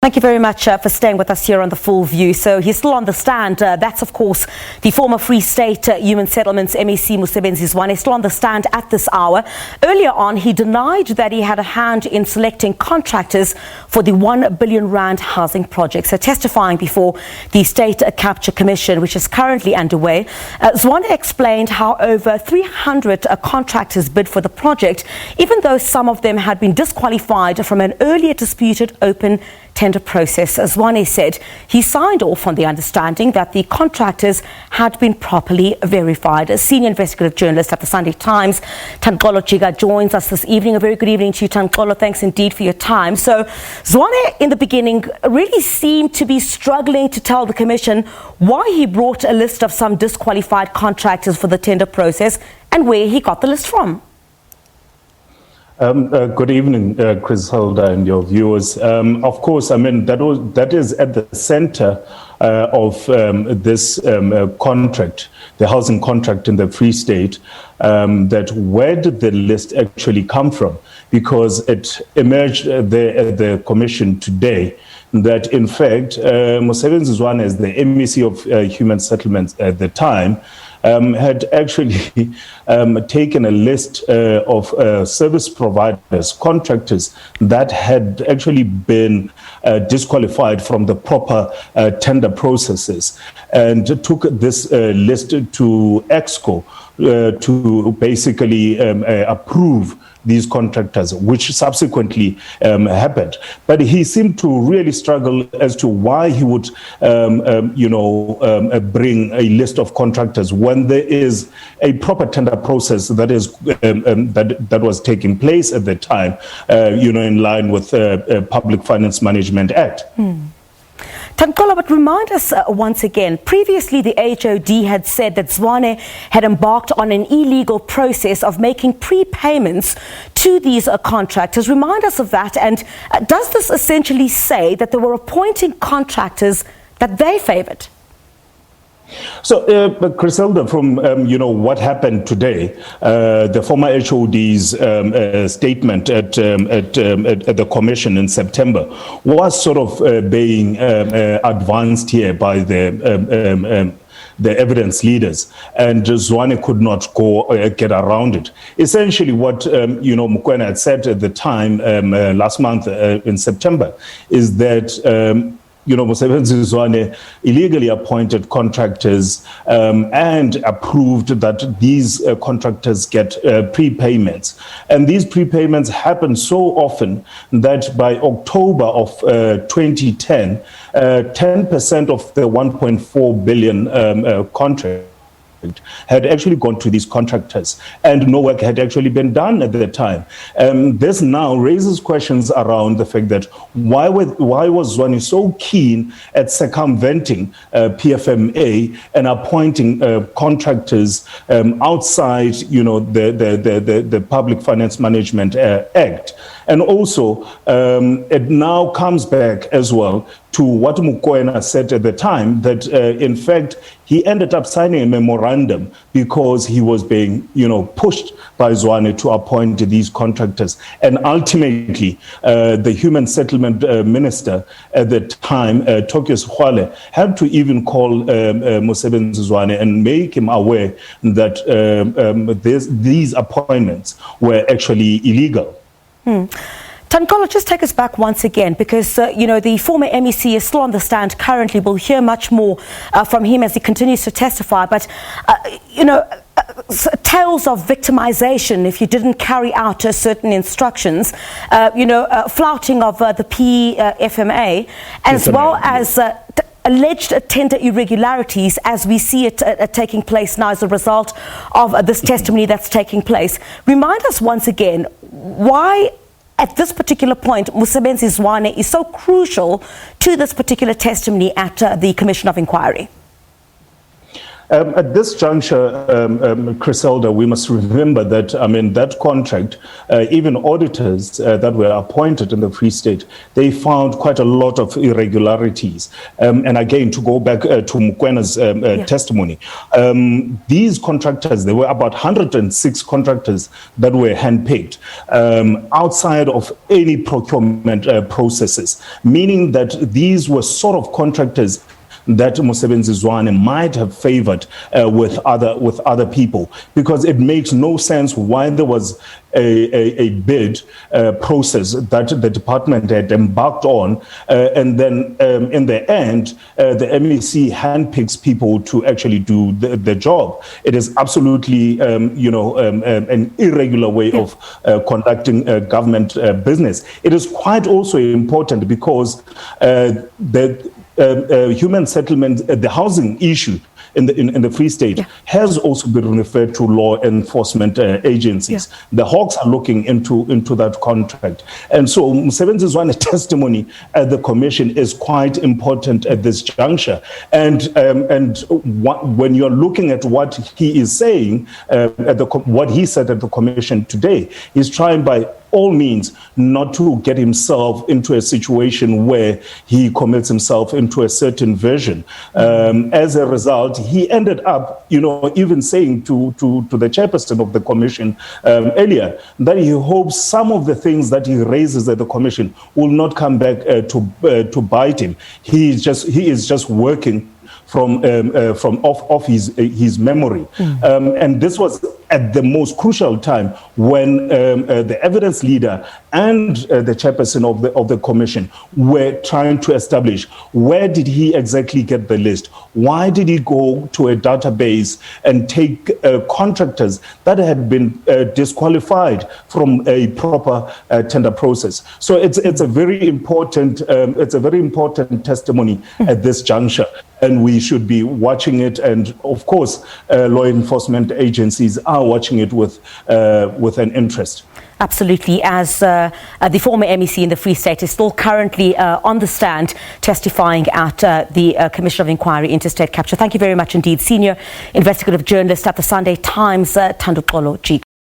Thank you very much for staying with us here on The Full View. So he's still on the stand. That's, of course, the former Free State Human Settlements MEC Mosebenzi Zwane, still on the stand at this hour. Earlier on, he denied that he had a hand in selecting contractors for the R1 billion housing project. So testifying before the State Capture Commission, which is currently underway, Zwane explained how over 300 contractors bid for the project, even though some of them had been disqualified from an earlier disputed open tender process. As Zwane said, he signed off on the understanding that the contractors had been properly verified. A senior investigative journalist at the Sunday Times, Thanduxolo Jika, joins us this evening. A very good evening to you, Thanduxolo. Thanks indeed for your time. So Zwane, in the beginning, really seemed to be struggling to tell the Commission why he brought a list of some disqualified contractors for the tender process and where he got the list from. Good evening, Chris Holder and your viewers. Of course, I mean, that is at the center of this contract, the housing contract in the Free State, that where did the list actually come from? Because it emerged there at the Commission today that, in fact, Mosebenzi Zwane, as the MEC of Human Settlements at the time, had actually taken a list of service providers, contractors that had actually been disqualified from the proper tender processes, and took this list to EXCO to basically approve these contractors, which subsequently happened. But he seemed to really struggle as to why he would, bring a list of contractors when there is a proper tender process that is that was taking place at the time, in line with Public Finance Management Act. Thanduxolo, but remind us once again, previously the HOD had said that Zwane had embarked on an illegal process of making prepayments to these contractors. Remind us of that, and does this essentially say that they were appointing contractors that they favoured? So, Griselda, from what happened today, the former HOD's statement at the Commission in September was sort of being advanced here by the evidence leaders, and Zwane could not get around it. Essentially, what Mokoena had said at the time last month in September is that Mosebenzi Zwane illegally appointed contractors and approved that these contractors get prepayments. And these prepayments happen so often that by October of 2010, 10% of the 1.4 billion contract had actually gone to these contractors, and no work had actually been done at the time. This now raises questions around the fact that why was Zwane so keen at circumventing PFMA and appointing contractors outside, the Public Finance Management Act. And also, it now comes back as well to what Mokoena said at the time, that in fact, he ended up signing a memorandum because he was being, pushed by Zwane to appoint these contractors. And ultimately, the Human Settlement Minister at the time, Thanduxolo, had to even call Mosebenzi Zwane and make him aware that these appointments were actually illegal. Thanduxolo, just take us back once again, because, the former MEC is still on the stand currently. We'll hear much more from him as he continues to testify. But, tales of victimization if you didn't carry out certain instructions, flouting of the PFMA, as well as alleged tender irregularities, as we see it taking place now as a result of this testimony that's taking place. Remind us once again why, at this particular point, Mosebenzi Zwane is so crucial to this particular testimony at the Commission of Inquiry. At this juncture, Griselda, we must remember that, I mean, that contract, even auditors that were appointed in the Free State, they found quite a lot of irregularities. And again, to go back to Mukwena's testimony, these contractors, there were about 106 contractors that were handpicked outside of any procurement processes, meaning that these were sort of contractors that Mosebenzi Zwane might have favored with other people, because it makes no sense why there was a bid process that the department had embarked on, and then in the end, the MEC handpicks people to actually do the job. It is absolutely, an irregular way of conducting government business. It is quite also important because human settlement, the housing issue in the Free State has also been referred to law enforcement agencies. The Hawks are looking into that contract. And so Mosebenzi Zwane's testimony at the commission is quite important at this juncture. And when you're looking at what he is saying, what he said at the commission today, he's trying by all means not to get himself into a situation where he commits himself into a certain version. As a result, he ended up, even saying to the chairperson of the commission earlier that he hopes some of the things that he raises at the commission will not come back to bite him. He is just working from off his memory, and this was at the most crucial time when the evidence leader and the chairperson of the commission were trying to establish where did he exactly get the list? Why did he go to a database and take contractors that had been disqualified from a proper tender process? So it's a very important testimony at this juncture, and we should be watching it. And of course, law enforcement agencies are watching it with an interest. Absolutely, as the former MEC in the Free State is still currently on the stand testifying at the Commission of Inquiry into State Capture. Thank you very much indeed, Senior Investigative Journalist at the Sunday Times, Thanduxolo Jika.